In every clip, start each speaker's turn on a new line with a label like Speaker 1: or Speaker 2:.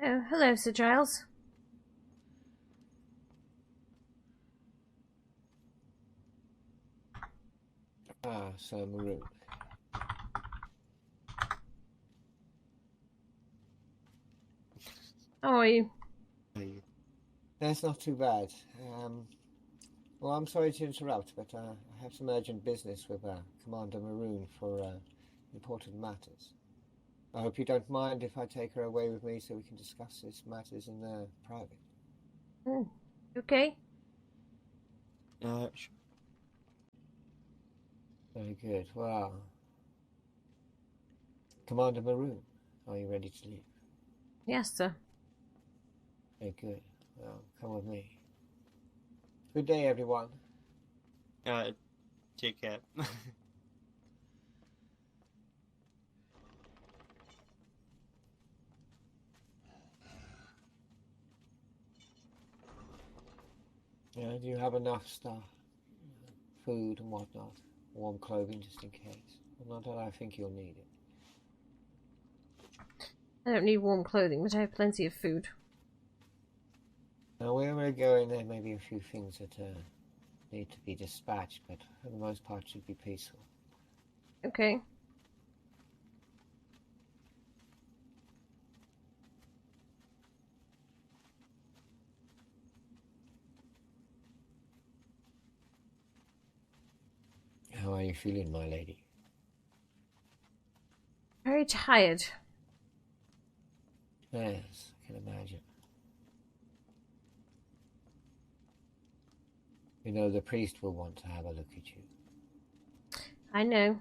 Speaker 1: Oh, hello, Sir Giles.
Speaker 2: Ah, Sir Maroon.
Speaker 1: How are you?
Speaker 2: That's not too bad. Well, I'm sorry to interrupt, but I have some urgent business with Commander Maroon for important matters. I hope you don't mind if I take her away with me so we can discuss these matters in private.
Speaker 1: Oh, okay.
Speaker 3: Sure.
Speaker 2: Very good. Well, Commander Maroon, are you ready to leave?
Speaker 1: Yes, sir.
Speaker 2: Very good. Well, come with me. Good day, everyone.
Speaker 3: Take care.
Speaker 2: Do you have enough stuff? Food and whatnot? Warm clothing just in case? Well, not that I think you'll need it.
Speaker 1: I don't need warm clothing, but I have plenty of food.
Speaker 2: Now, where we're going, there may be a few things that need to be dispatched, but for the most part, should be peaceful.
Speaker 1: Okay.
Speaker 2: How are you feeling, my lady?
Speaker 1: Very tired.
Speaker 2: Yes, I can imagine. You know, the priest will want to have a look at you.
Speaker 1: I know.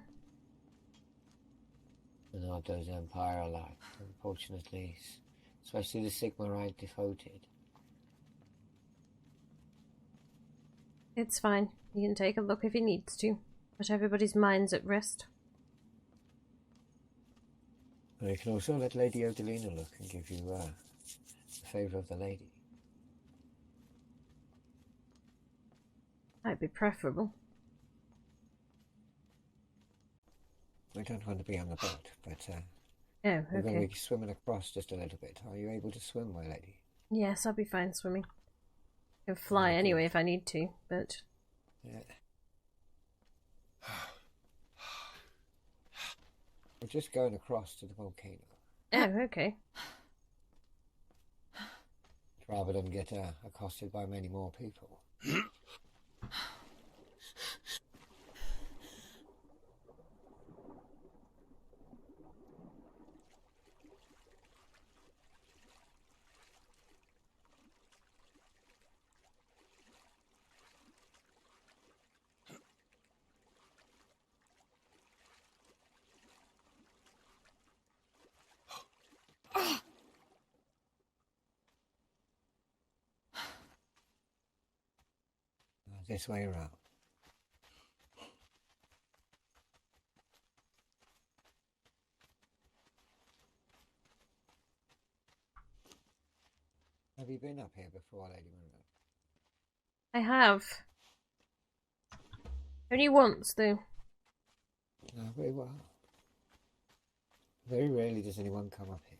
Speaker 2: And not those Empire alike, unfortunately, especially the Sigmarite devoted.
Speaker 1: It's fine. He can take a look if he needs to. But everybody's mind's at rest.
Speaker 2: And you can also let Lady Odalina look and give you the favour of the lady.
Speaker 1: Might be preferable.
Speaker 2: I don't want to be on the boat, but
Speaker 1: Oh,
Speaker 2: we're going to
Speaker 1: okay.
Speaker 2: be swimming across just a little bit. Are you able to swim, my lady?
Speaker 1: Yes, I'll be fine swimming. I can fly
Speaker 2: Very
Speaker 1: anyway
Speaker 2: good.
Speaker 1: if I need to, but...
Speaker 2: Yeah. We're just going across to the volcano.
Speaker 1: Oh, okay.
Speaker 2: Rather than get accosted by many more people. This way around. Have you been up here before, Lady Monroe?
Speaker 1: I have. Only once, though.
Speaker 2: No, very well. Very rarely does anyone come up here.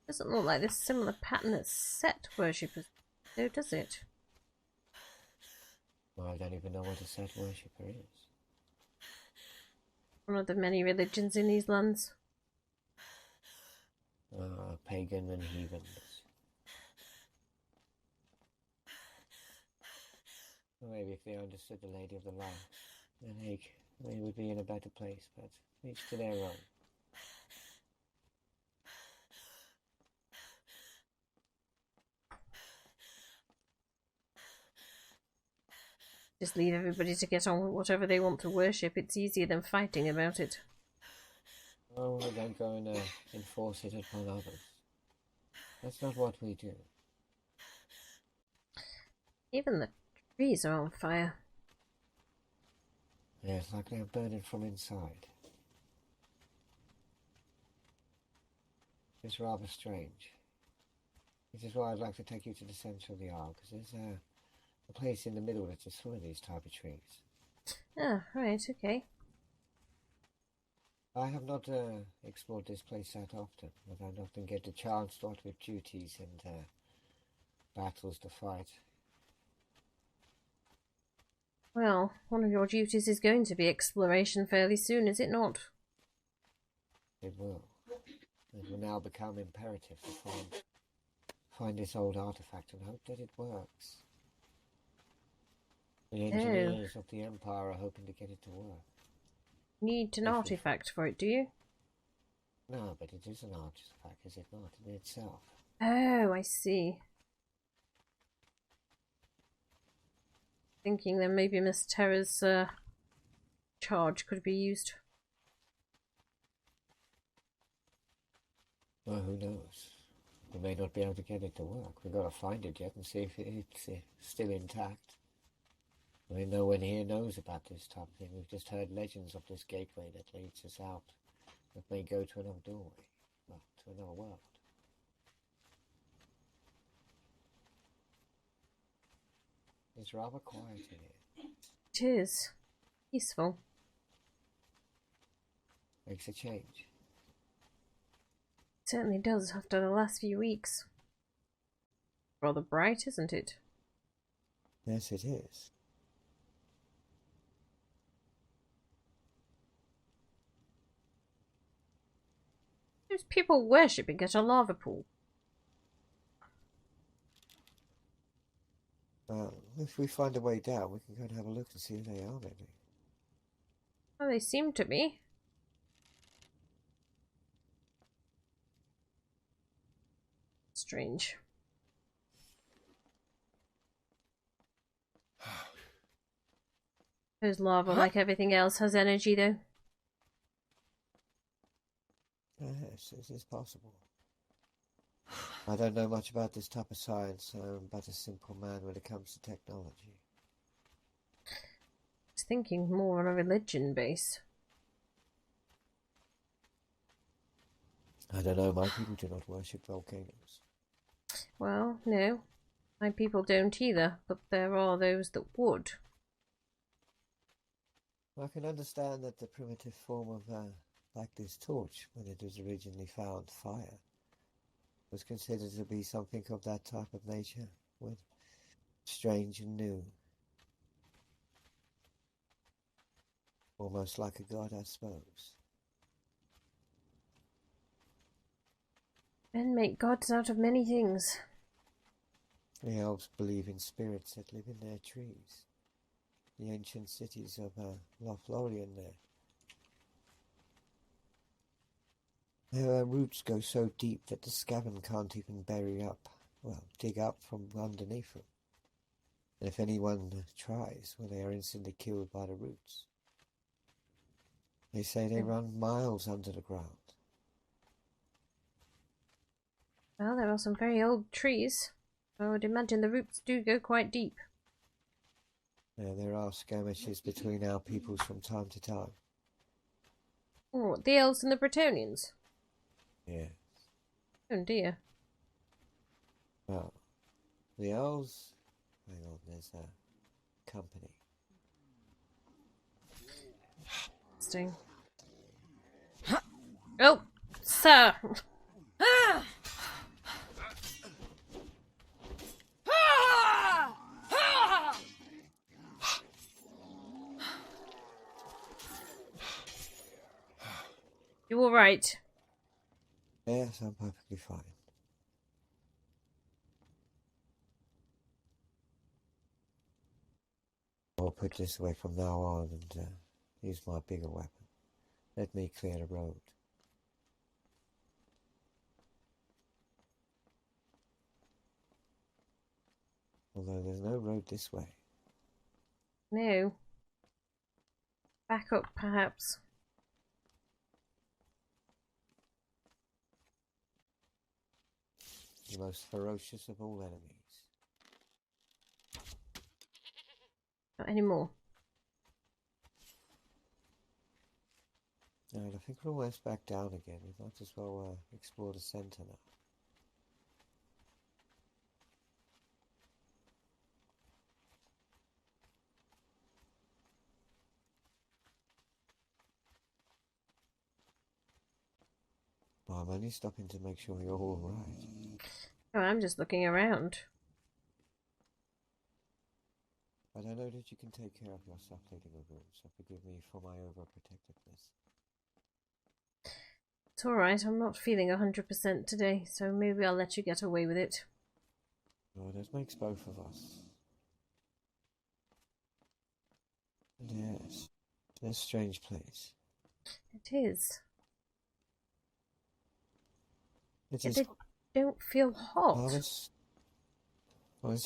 Speaker 1: Doesn't look like this similar pattern that set worshippers do, does it?
Speaker 2: Well, I don't even know what a set worshipper is.
Speaker 1: One of the many religions in these lands.
Speaker 2: Pagan and heathens. Well, maybe if they understood the Lady of the Light, then they would be in a better place, but each to their own.
Speaker 1: Just leave everybody to get on with whatever they want to worship. It's easier than fighting about it.
Speaker 2: Oh, we don't go and enforce it upon others. That's not what we do.
Speaker 1: Even the trees are on fire.
Speaker 2: Yeah, it's like they're burning from inside. It's rather strange. This is why I'd like to take you to the centre of the isle, because there's a place in the middle that's just full of these type of trees.
Speaker 1: Ah, right, okay.
Speaker 2: I have not explored this place that often, but I often get a chance to what with duties and battles to fight.
Speaker 1: Well, one of your duties is going to be exploration fairly soon, is it not?
Speaker 2: It will. It will now become imperative to find this old artifact and hope that it works. The engineers of the Empire are hoping to get it to work.
Speaker 1: Need an artifact for it, do you?
Speaker 2: No, but it is an artifact, is it not, in itself?
Speaker 1: Oh, I see. Thinking then maybe Miss Terra's charge could be used.
Speaker 2: Well, who knows? We may not be able to get it to work. We've got to find it yet and see if it's still intact. I mean, no one here knows about this type of thing. We've just heard legends of this gateway that leads us out, that may go to another doorway, well, to another world. It's rather quiet in here.
Speaker 1: It is. Peaceful.
Speaker 2: Makes a change.
Speaker 1: It certainly does after the last few weeks. Rather bright, isn't it?
Speaker 2: Yes, it is.
Speaker 1: There's people worshipping at a lava pool.
Speaker 2: If we find a way down, we can go and have a look and see who they are, maybe.
Speaker 1: Well, they seem to be. Strange. There's lava, like everything else, has energy, though.
Speaker 2: Yes, this is possible. I don't know much about this type of science. I'm but a simple man when it comes to technology.
Speaker 1: I was thinking more on a religion base.
Speaker 2: I don't know, my people do not worship volcanoes.
Speaker 1: Well, no. My people don't either, but there are those that would.
Speaker 2: I can understand that the primitive form of, like this torch, when it was originally found, fire, was considered to be something of that type of nature, with strange and new. Almost like a god, I suppose.
Speaker 1: Men make gods out of many things.
Speaker 2: The elves believe in spirits that live in their trees. The ancient cities of Lothlorien there. Their roots go so deep that the Skaven can't even dig up from underneath them. And if anyone tries, well, they are instantly killed by the roots. They say they run miles under the ground.
Speaker 1: Well, there are some very old trees. I would imagine the roots do go quite deep.
Speaker 2: Yeah, there are skirmishes between our peoples from time to time.
Speaker 1: Oh, the elves and the Bretonians?
Speaker 2: Yes.
Speaker 1: Oh dear.
Speaker 2: Well, the elves... Hang on, there's a company.
Speaker 1: Interesting. Oh, sir! You all right?
Speaker 2: Yes, I'm perfectly fine. I'll put this away from now on and use my bigger weapon. Let me clear the road. Although there's no road this way.
Speaker 1: No. Back up, perhaps.
Speaker 2: The most ferocious of all enemies.
Speaker 1: Not anymore.
Speaker 2: Alright, I think we're almost back down again. We might as well explore the centre now. I'm only stopping to make sure you're all right.
Speaker 1: Oh, I'm just looking around.
Speaker 2: But I know that you can take care of yourself, Lady Maroon, so forgive me for my overprotectiveness.
Speaker 1: It's alright, I'm not feeling 100% today, so maybe I'll let you get away with it.
Speaker 2: Oh, that makes both of us. And yes, it's a strange place.
Speaker 1: It is.
Speaker 2: It
Speaker 1: Yet
Speaker 2: is.
Speaker 1: they don't feel hot.
Speaker 2: It's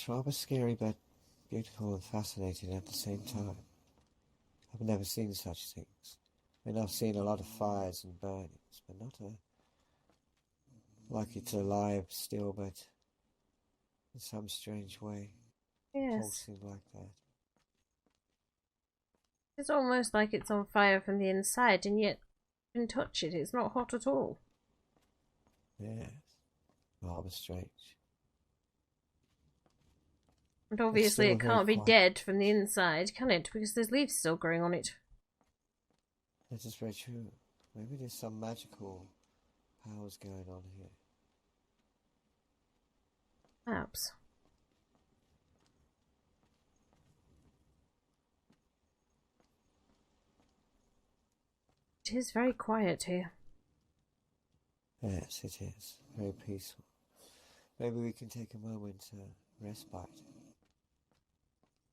Speaker 2: rather scary, but beautiful and fascinating at the same time. I've never seen such things. I mean, I've seen a lot of fires and burnings, but not like it's alive still, but in some strange way,
Speaker 1: Yes.
Speaker 2: pulsing like that.
Speaker 1: It's almost like it's on fire from the inside, and yet you can touch it. It's not hot at all.
Speaker 2: Yes, rather strange.
Speaker 1: And obviously
Speaker 2: still
Speaker 1: it
Speaker 2: very
Speaker 1: can't be
Speaker 2: quiet.
Speaker 1: dead from the inside, can it? Because there's leaves still growing on it.
Speaker 2: That is very true. Maybe there's some magical powers going on here.
Speaker 1: Perhaps. It is very quiet here.
Speaker 2: Yes, it is. Very peaceful. Maybe we can take a moment to respite.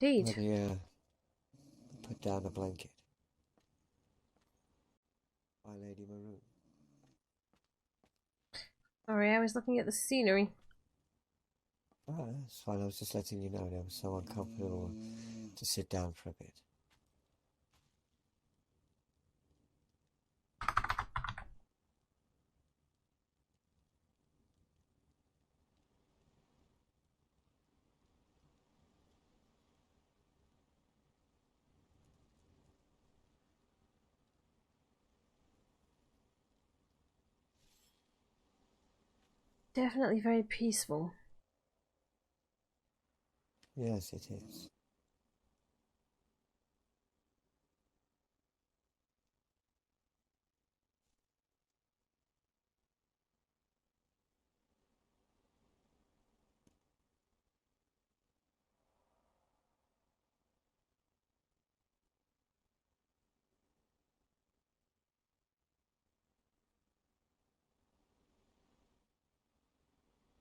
Speaker 1: Indeed.
Speaker 2: Maybe put down a blanket. My Lady Maroon.
Speaker 1: Sorry, I was looking at the scenery.
Speaker 2: Oh, that's fine. I was just letting you know that I was so uncomfortable to sit down for a bit.
Speaker 1: Definitely very peaceful.
Speaker 2: Yes, it is.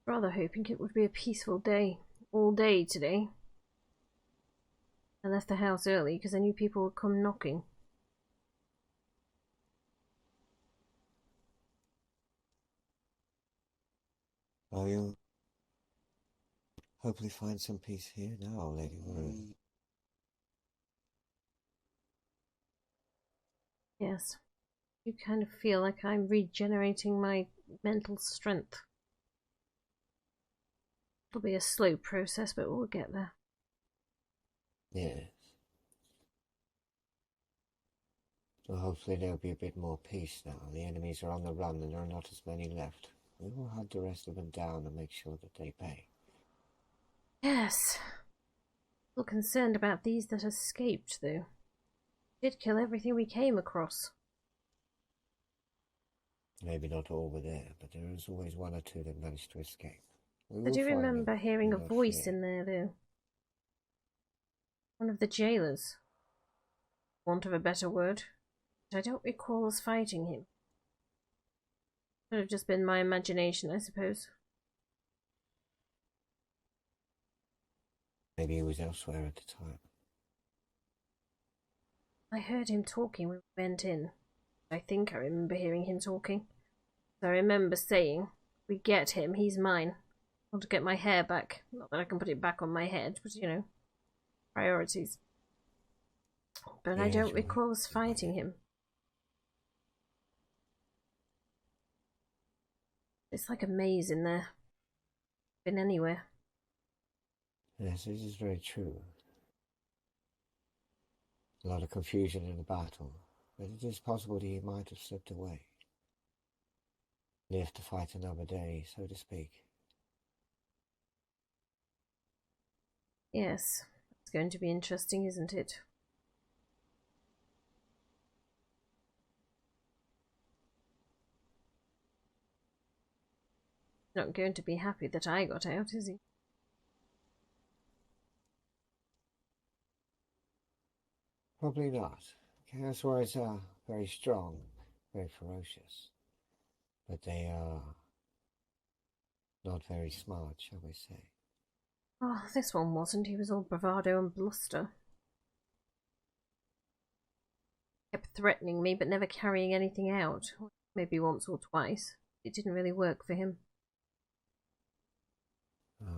Speaker 1: Rather hoping it would be a peaceful day. All day today. I left the house early because I knew people would come knocking.
Speaker 2: Oh, you'll hopefully find some peace here now, Lady Maroon.
Speaker 1: Yes. You kind of feel like I'm regenerating my mental strength. It'll be a slow process, but we'll get there.
Speaker 2: Yes. So hopefully there'll be a bit more peace now. The enemies are on the run and there are not as many left. We will hunt the rest of them down and make sure that they pay.
Speaker 1: Yes. Still concerned about these that escaped, though. Did kill everything we came across.
Speaker 2: Maybe not all were there, but there is always one or two that managed to escape.
Speaker 1: I do
Speaker 2: Find
Speaker 1: remember
Speaker 2: them.
Speaker 1: hearing
Speaker 2: Do
Speaker 1: a
Speaker 2: not
Speaker 1: voice
Speaker 2: fear.
Speaker 1: in there, though. One of the jailers. For want of a better word. But I don't recall us fighting him. Could have just been my imagination, I suppose.
Speaker 2: Maybe he was elsewhere at the time.
Speaker 1: I heard him talking when we went in. I think I remember hearing him talking. I remember saying, we get him, he's mine. I want to get my hair back. Not that I can put it back on my head, but you know, priorities. But I
Speaker 2: Yes,
Speaker 1: don't
Speaker 2: you're
Speaker 1: recall us
Speaker 2: right.
Speaker 1: fighting him. It's like a maze in there. Been anywhere.
Speaker 2: Yes, this is very true. A lot of confusion in the battle, but it is possible that he might have slipped away. Live to fight another day, so to speak.
Speaker 1: Yes, it's going to be interesting, isn't it? Not going to be happy that I got out, is he?
Speaker 2: Probably not. Chaos warriors are very strong, very ferocious, but they are not very smart, shall we say.
Speaker 1: Oh, this one wasn't. He was all bravado and bluster. Kept threatening me, but never carrying anything out. Maybe once or twice. It didn't really work for him.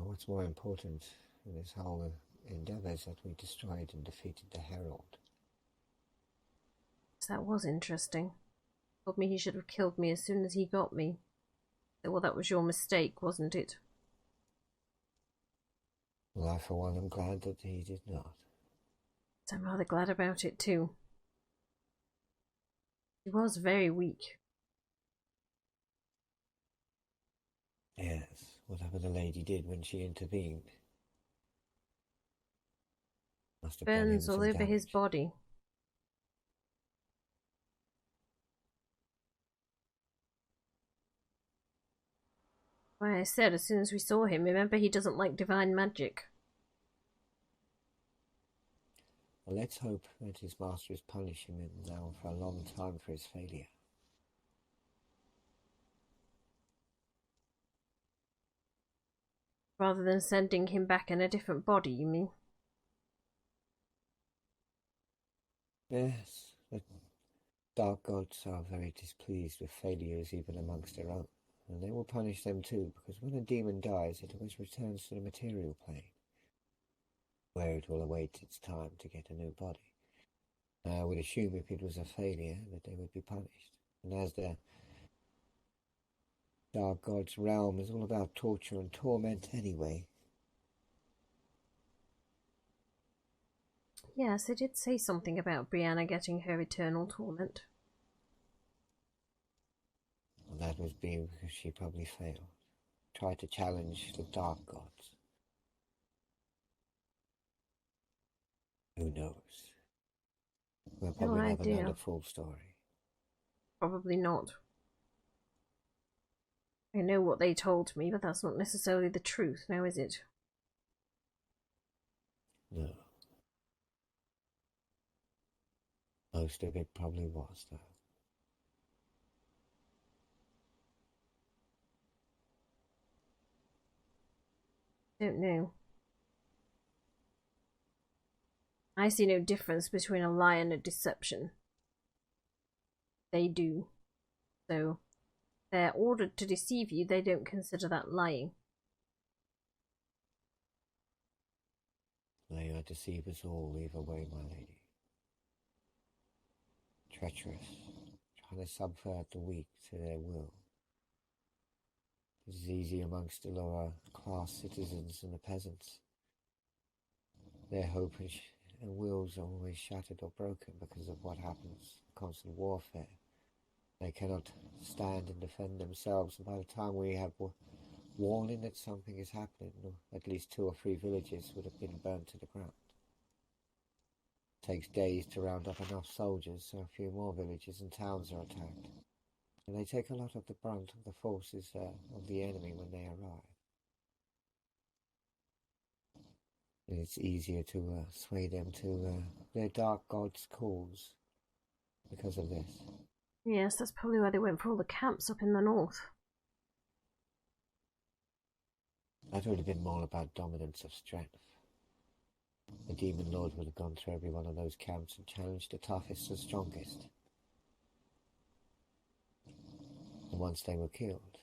Speaker 2: What's more important in this whole endeavour is that we destroyed and defeated the Herald.
Speaker 1: That was interesting. Told me he should have killed me as soon as he got me. Well, that was your mistake, wasn't it?
Speaker 2: Well, I for one am glad that he did not.
Speaker 1: I'm rather glad about it too. He was very weak.
Speaker 2: Yes, whatever the lady did when she intervened. Must have done him
Speaker 1: Burns all
Speaker 2: some
Speaker 1: over his
Speaker 2: damage.
Speaker 1: body. Why, I said as soon as we saw him, remember he doesn't like divine magic.
Speaker 2: Well, let's hope that his master is punishing him now for a long time for his failure.
Speaker 1: Rather than sending him back in a different body, you mean?
Speaker 2: Yes, the dark gods are very displeased with failures even amongst their own, and they will punish them too, because when a demon dies, it always returns to the material plane, where it will await its time to get a new body. Now, I would assume if it was a failure that they would be punished, and as the dark god's realm is all about torture and torment anyway.
Speaker 1: Yes, it did say something about Brianna getting her eternal torment.
Speaker 2: Well, that would be because she probably failed. Tried to challenge the dark gods. Who knows? We'll
Speaker 1: No
Speaker 2: probably never know
Speaker 1: idea.
Speaker 2: the full story.
Speaker 1: Probably not. I know what they told me, but that's not necessarily the truth, now is it?
Speaker 2: No. Most of it probably was, though.
Speaker 1: Don't know. I see no difference between a lie and a deception. They do. So, they're ordered to deceive you, they don't consider that lying.
Speaker 2: They are deceivers all, either way, my lady. Treacherous, trying to subvert the weak to their will. It is easy amongst the lower class citizens and the peasants. Their hope and wills are always shattered or broken because of what happens, constant warfare. They cannot stand and defend themselves, and by the time we have warning that something is happening, at least 2 or 3 villages would have been burnt to the ground. It takes days to round up enough soldiers so a few more villages and towns are attacked, and they take a lot of the brunt of the forces of the enemy when they arrive. And it's easier to sway them to their dark god's cause because of this.
Speaker 1: Yes, that's probably why they went for all the camps up in the north.
Speaker 2: That would have been more about dominance of strength. The demon lord would have gone through every one of those camps and challenged the toughest and strongest. And once they were killed,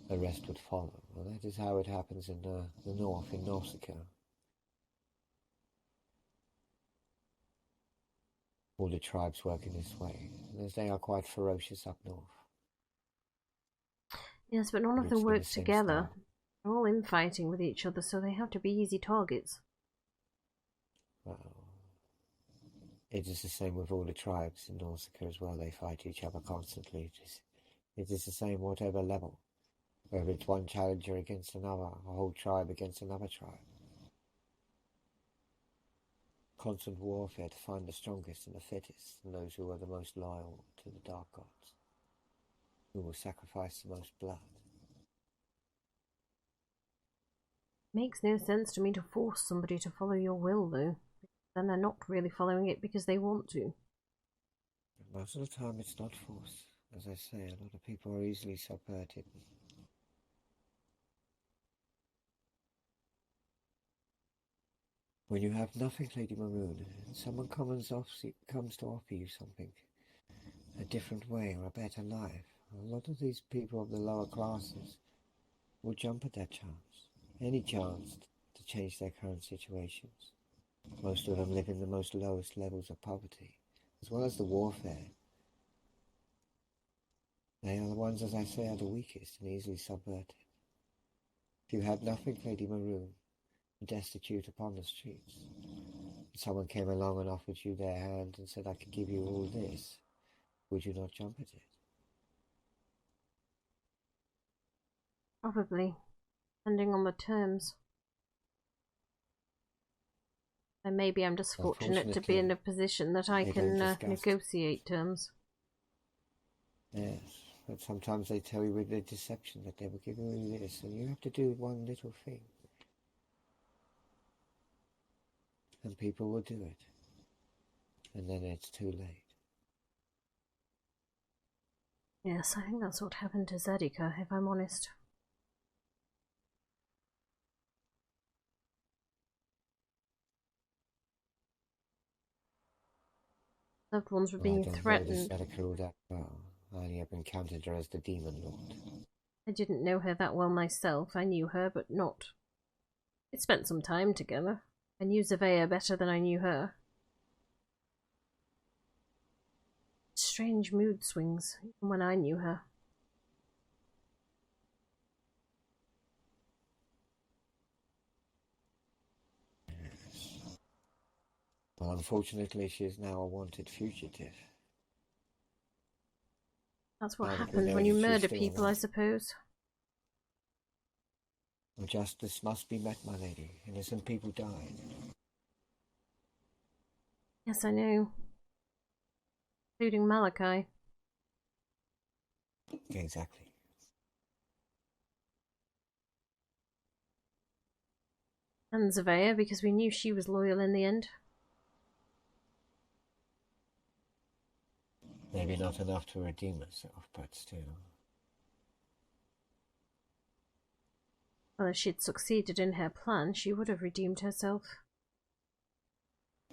Speaker 2: the rest would follow. And that is how it happens in the north, in Nausicaa. All the tribes work in this way, as they are quite ferocious up north.
Speaker 1: Yes, but none of
Speaker 2: Which
Speaker 1: them
Speaker 2: never
Speaker 1: work
Speaker 2: seems
Speaker 1: together.
Speaker 2: to-
Speaker 1: They're all infighting with each other, so they have to be easy targets.
Speaker 2: Well, it is the same with all the tribes in Nausicaa as well. They fight each other constantly. It is the same whatever level. Whether it's one challenger against another, a whole tribe against another tribe. Constant warfare to find the strongest and the fittest, and those who are the most loyal to the dark gods. who will sacrifice the most blood.
Speaker 1: Makes no sense to me to force somebody to follow your will, though. Then they're not really following it because they want to.
Speaker 2: But most of the time it's not force. As I say, a lot of people are easily subverted. When you have nothing, Lady Maroon, and someone comes to offer you something, a different way or a better life, a lot of these people of the lower classes will jump at that chance. Any chance to change their current situations. Most of them live in the most lowest levels of poverty, as well as the warfare. They are the ones, as I say, are the weakest and easily subverted. If you had nothing, Lady Maroon, destitute upon the streets, and someone came along and offered you their hand and said, I could give you all this, would you not jump at it?
Speaker 1: Probably, depending on the terms. And maybe I'm just fortunate to be in a position that I can negotiate terms.
Speaker 2: Yes, but sometimes they tell you with their deception that they will give you this, and you have to do one little thing. And people will do it. And then it's too late.
Speaker 1: Yes, I think that's what happened to Zedika, if I'm honest. Loved ones were being threatened.
Speaker 2: I don't know that well. I only have encountered her as the Demon Lord.
Speaker 1: I didn't know her that well myself. I knew her, but not. We spent some time together. I knew Zavea better than I knew her. Strange mood swings, even when I knew her.
Speaker 2: Yes. Well, unfortunately, she is now a wanted fugitive.
Speaker 1: That's what happens when you murder people, I suppose.
Speaker 2: Well, justice must be met, my lady. Innocent people died.
Speaker 1: Yes, I know. Including Malachi.
Speaker 2: Exactly.
Speaker 1: And Zavea, because we knew she was loyal in the end.
Speaker 2: Maybe not enough to redeem herself, but still.
Speaker 1: Well, if she'd succeeded in her plan, she would have redeemed herself.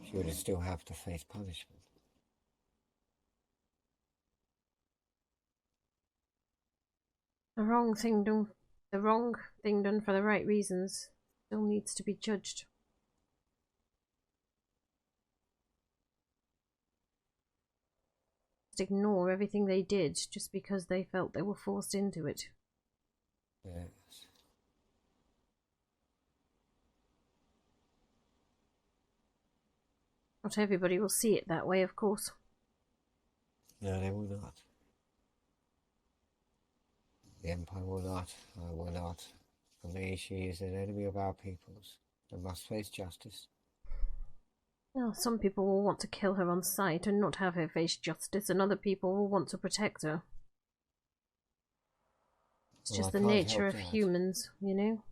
Speaker 2: She would still have to face punishment.
Speaker 1: The wrong thing done for the right reasons still needs to be judged. Just ignore everything they did just because they felt they were forced into it.
Speaker 2: Yes.
Speaker 1: Not everybody will see it that way, of course.
Speaker 2: No, they will not. The Empire will not. I will not. For me, she is an enemy of our peoples and must face justice.
Speaker 1: Well, some people will want to kill her on sight and not have her face justice, and other people will want to protect her. It's just the nature of humans, you know?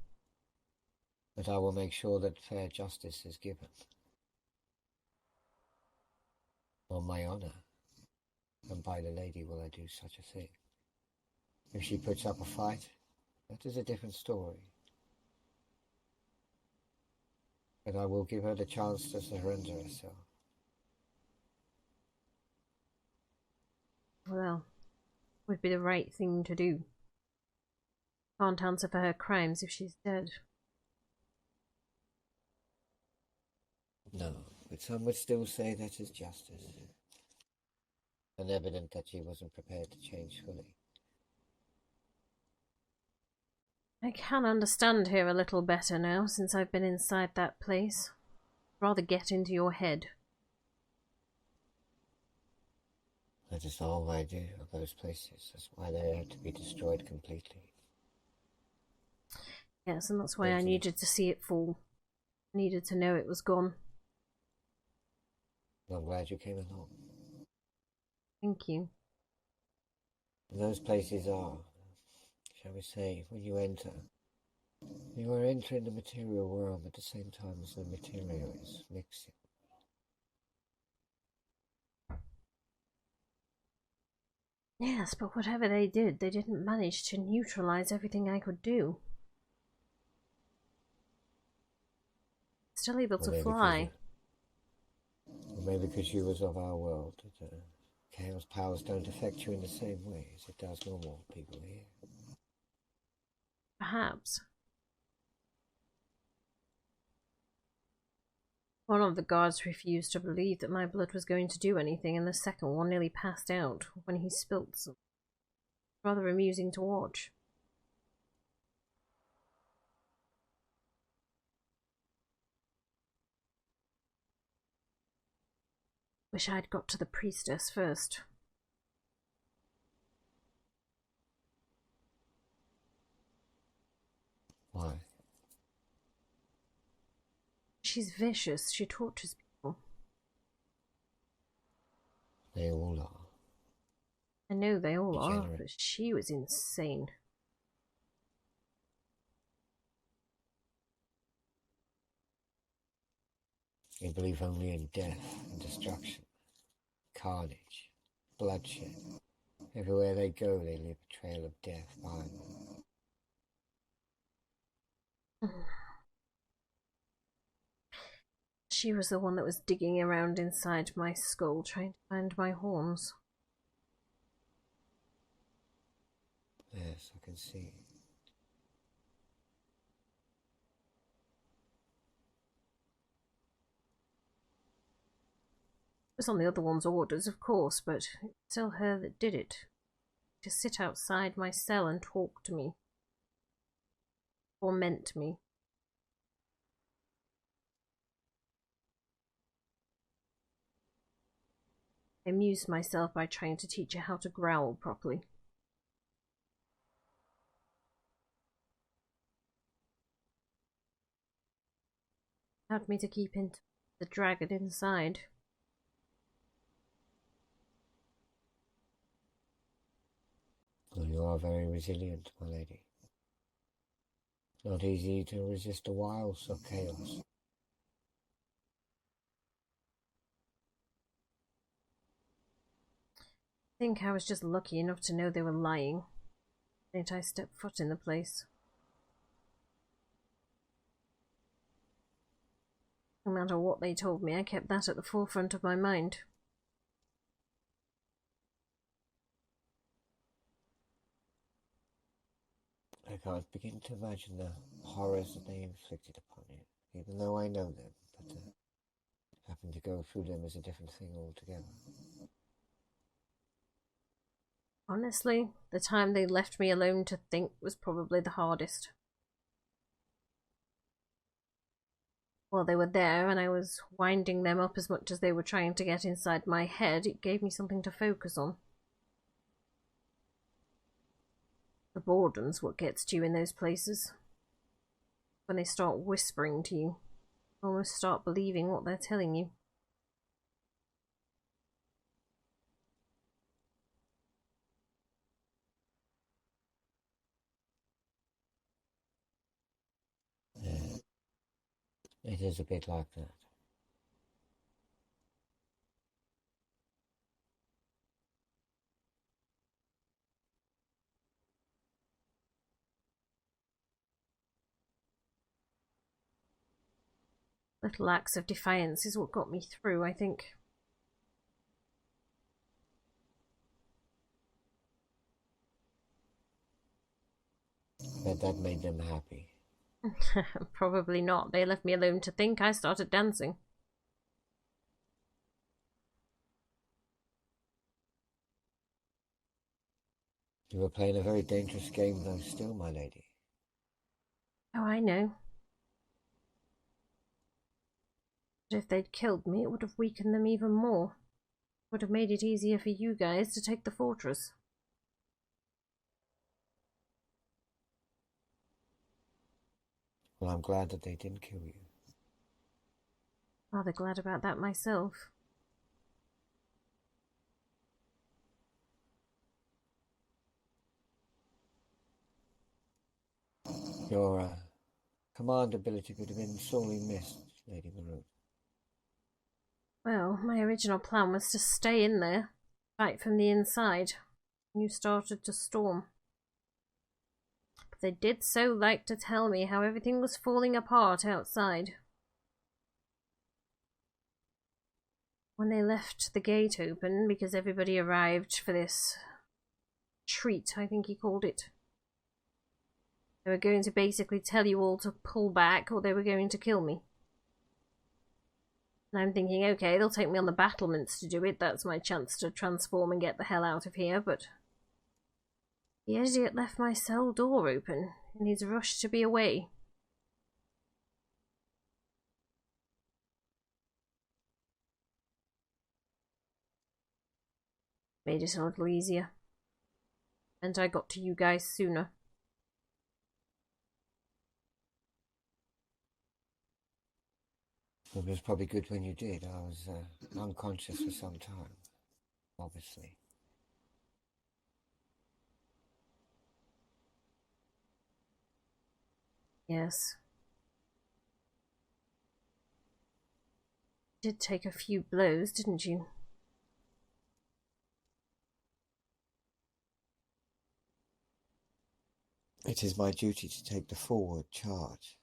Speaker 2: But I will make sure that fair justice is given. On my honour, and by the lady will I do such a thing. If she puts up a fight, that is a different story. But I will give her the chance to surrender herself.
Speaker 1: Well, would be the right thing to do. Can't answer for her crimes if she's dead.
Speaker 2: No, but some would still say that is justice. And evident that she wasn't prepared to change fully.
Speaker 1: I can understand her a little better now since I've been inside that place. Rather get into your head.
Speaker 2: That is the whole idea of those places. That's why they had to be destroyed completely.
Speaker 1: Yes, and that's why I needed to see it fall. I needed to know it was gone.
Speaker 2: I'm glad you came along.
Speaker 1: Thank you.
Speaker 2: Those places are, shall we say, when you enter, you are entering the material world at the same time as the material is mixing.
Speaker 1: Yes, but whatever they did, they didn't manage to neutralize everything I could do. Still able to fly.
Speaker 2: Maybe because you was of our world, that chaos powers don't affect you in the same way as it does normal people here.
Speaker 1: Perhaps. One of the guards refused to believe that my blood was going to do anything, and the second one nearly passed out when he spilt some. Rather amusing to watch. Wish I'd got to the priestess first.
Speaker 2: Why?
Speaker 1: She's vicious. She tortures people.
Speaker 2: They all are.
Speaker 1: I know they all are, but she was insane.
Speaker 2: They believe only in death and destruction, carnage, bloodshed. Everywhere they go, they leave a trail of death behind them.
Speaker 1: She was the one that was digging around inside my skull, trying to find my horns.
Speaker 2: Yes, I can see.
Speaker 1: It was on the other one's orders, of course, but it's still her that did it. To sit outside my cell and talk to me. Torment me. I amused myself by trying to teach her how to growl properly. Allowed me to keep in the dragon inside.
Speaker 2: Well, you are very resilient, my lady. Not easy to resist the wiles of chaos.
Speaker 1: I think I was just lucky enough to know they were lying. Didn't I step foot in the place? No matter what they told me, I kept that at the forefront of my mind.
Speaker 2: I can't begin to imagine the horrors that they inflicted upon you, even though I know them, but having to go through them is a different thing altogether.
Speaker 1: Honestly, the time they left me alone to think was probably the hardest. While they were there and I was winding them up as much as they were trying to get inside my head, it gave me something to focus on. The boredom's what gets to you in those places. When they start whispering to you, you almost start believing what they're telling you.
Speaker 2: Yeah. It is a bit like that.
Speaker 1: Little acts of defiance is what got me through, I think.
Speaker 2: But that made them happy.
Speaker 1: Probably not. They left me alone to think. I started dancing.
Speaker 2: You were playing a very dangerous game, though, still, my lady.
Speaker 1: Oh, I know. But if they'd killed me, it would have weakened them even more. It would have made it easier for you guys to take the fortress.
Speaker 2: Well, I'm glad that they didn't kill you.
Speaker 1: Rather glad about that myself.
Speaker 2: Your command ability could have been sorely missed, Lady Maroon.
Speaker 1: Well, my original plan was to stay in there, fight from the inside. You started to storm. But they did so like to tell me how everything was falling apart outside. When they left the gate open, because everybody arrived for this treat, I think he called it. They were going to basically tell you all to pull back or they were going to kill me. And I'm thinking, okay, they'll take me on the battlements to do it. That's my chance to transform and get the hell out of here, but the idiot left my cell door open in his rush to be away. Made it a little easier. And I got to you guys sooner.
Speaker 2: It was probably good when you did. I was unconscious for some time, obviously.
Speaker 1: Yes. You did take a few blows, didn't you?
Speaker 2: It is my duty to take the forward charge.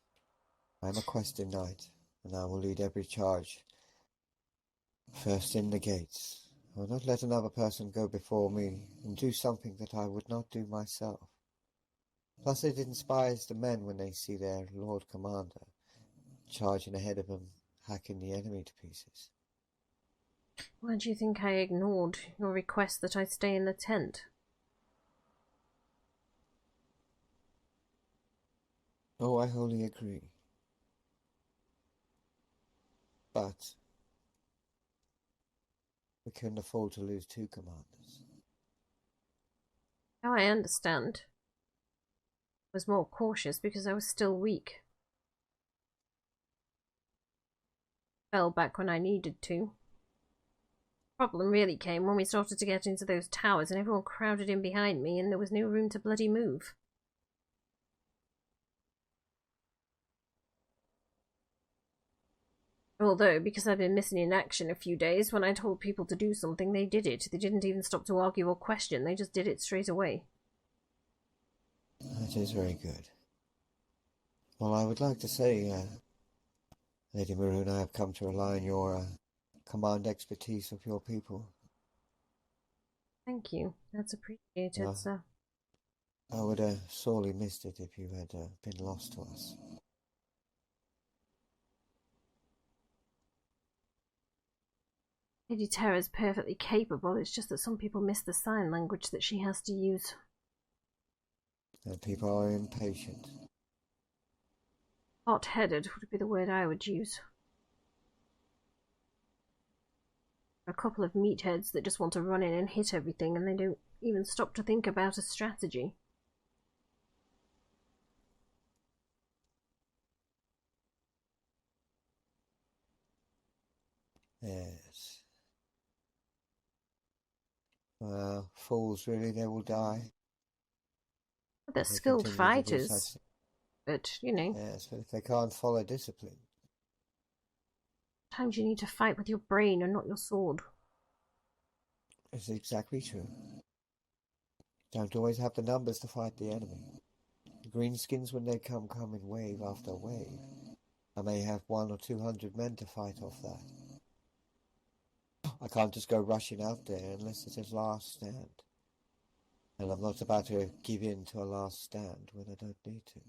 Speaker 2: I am a questing knight, and I will lead every charge first in the gates. I will not let another person go before me and do something that I would not do myself. Plus it inspires the men when they see their Lord Commander charging ahead of them, hacking the enemy to pieces.
Speaker 1: Why do you think I ignored your request that I stay in the tent?
Speaker 2: Oh, I wholly agree. But we couldn't afford to lose two commanders.
Speaker 1: Oh, I understand. I was more cautious because I was still weak. Fell back when I needed to. Problem really came when we started to get into those towers and everyone crowded in behind me and there was no room to bloody move. Although, because I'd been missing in action a few days, when I told people to do something, they did it. They didn't even stop to argue or question, they just did it straight away.
Speaker 2: That is very good. Well, I would like to say, Lady Maroon, I have come to rely on your command expertise of your people.
Speaker 1: Thank you. That's appreciated, sir.
Speaker 2: I would have sorely missed it if you had been lost to us.
Speaker 1: Lady Terra's perfectly capable, it's just that some people miss the sign language that she has to use.
Speaker 2: And people are impatient.
Speaker 1: Hot-headed would be the word I would use. A couple of meatheads that just want to run in and hit everything and they don't even stop to think about a strategy.
Speaker 2: Yes. Well, fools, really, they will die.
Speaker 1: They're skilled fighters, but, you know.
Speaker 2: Yes, but if they can't follow discipline.
Speaker 1: Sometimes you need to fight with your brain and not your sword.
Speaker 2: It's exactly true. Don't always have the numbers to fight the enemy. The greenskins, when they come in wave after wave. I may have 100 or 200 men to fight off that. I can't just go rushing out there unless it is last stand. And I'm not about to give in to a last stand when I don't need to.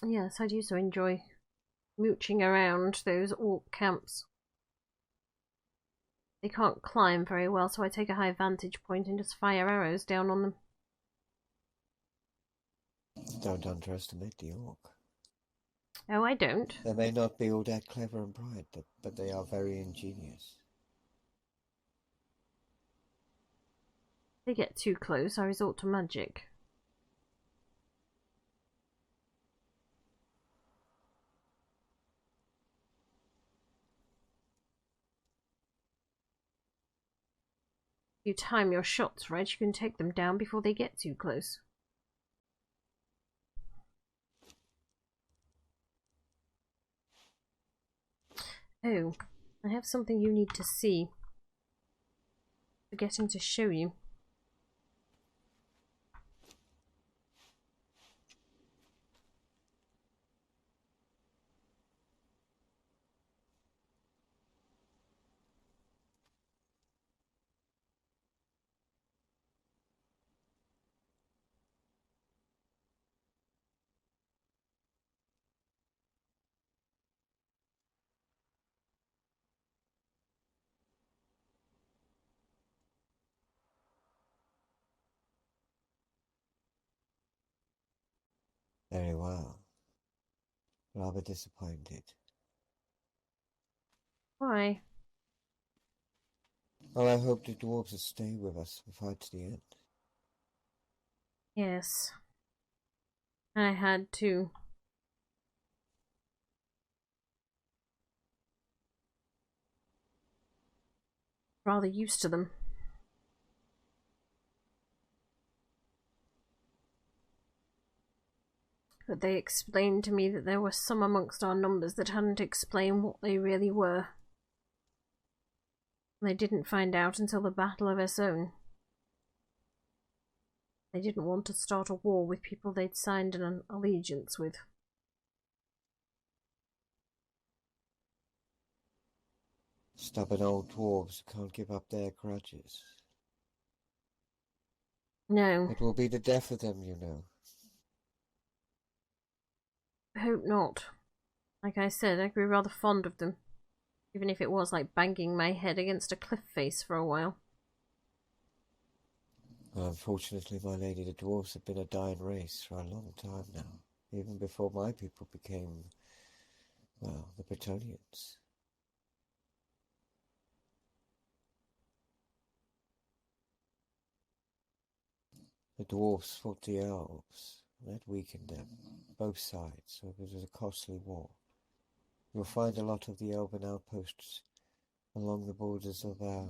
Speaker 1: Yes, I do so enjoy mooching around those orc camps. They can't climb very well, so I take a high vantage point and just fire arrows down on them.
Speaker 2: Don't underestimate the orc.
Speaker 1: Oh, I don't.
Speaker 2: They may not be all that clever and bright, but they are very ingenious.
Speaker 1: If they get too close, I resort to magic. you time your shots right, you can take them down before they get too close. Oh, I have something you need to see. Forgetting to show you.
Speaker 2: Very well. Rather disappointed.
Speaker 1: Why?
Speaker 2: Well, I hope the dwarves will stay with us and fight to the end.
Speaker 1: Yes. I had to. Rather used to them. But they explained to me that there were some amongst our numbers that hadn't explained what they really were. They didn't find out until the Battle of Essone. They didn't want to start a war with people they'd signed an allegiance with.
Speaker 2: Stubborn old dwarves can't give up their grudges.
Speaker 1: No.
Speaker 2: It will be the death of them, you know.
Speaker 1: I hope not. Like I said, I grew rather fond of them. Even if it was like banging my head against a cliff face for a while.
Speaker 2: Well, unfortunately, my lady, the dwarves have been a dying race for a long time now. Even before my people became, well, the Bretonians. The dwarves fought the elves, and that weakened them, both sides, so it was a costly war. You'll find a lot of the elven outposts along the borders of our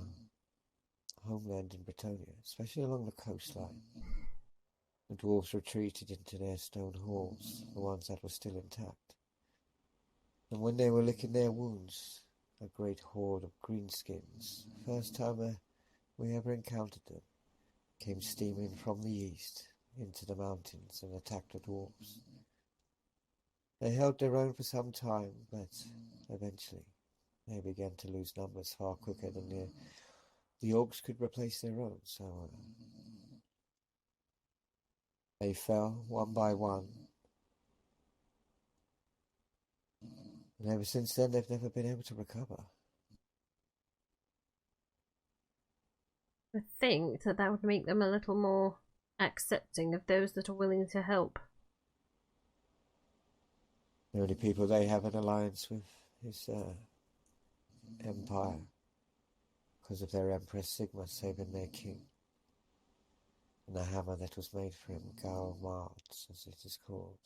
Speaker 2: homeland in Bretonia, especially along the coastline. The dwarves retreated into their stone halls, the ones that were still intact. And when they were licking their wounds, a great horde of greenskins, first time we ever encountered them, came steaming from the east into the mountains and attacked the dwarves. They held their own for some time, but eventually they began to lose numbers far quicker than the orcs could replace their own, so they fell one by one. And ever since then, they've never been able to recover.
Speaker 1: I think that would make them a little more accepting of those that are willing to help.
Speaker 2: The only people they have an alliance with is Empire, because of their Empress Sigma saving their king. And the hammer that was made for him, Gal Mards, as it is called.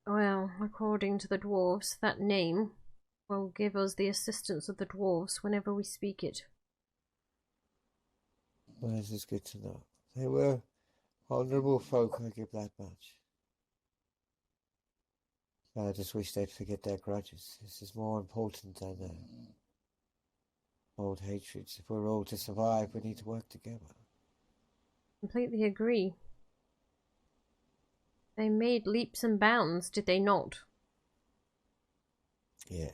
Speaker 1: Well, according to the dwarves, that name will give us the assistance of the dwarves whenever we speak it.
Speaker 2: Well, this is good to know. They were honourable folk, I give that much. But I just wish they'd forget their grudges. This is more important than old hatreds. If we're all to survive, we need to work together.
Speaker 1: Completely agree. They made leaps and bounds, did they not?
Speaker 2: Yes.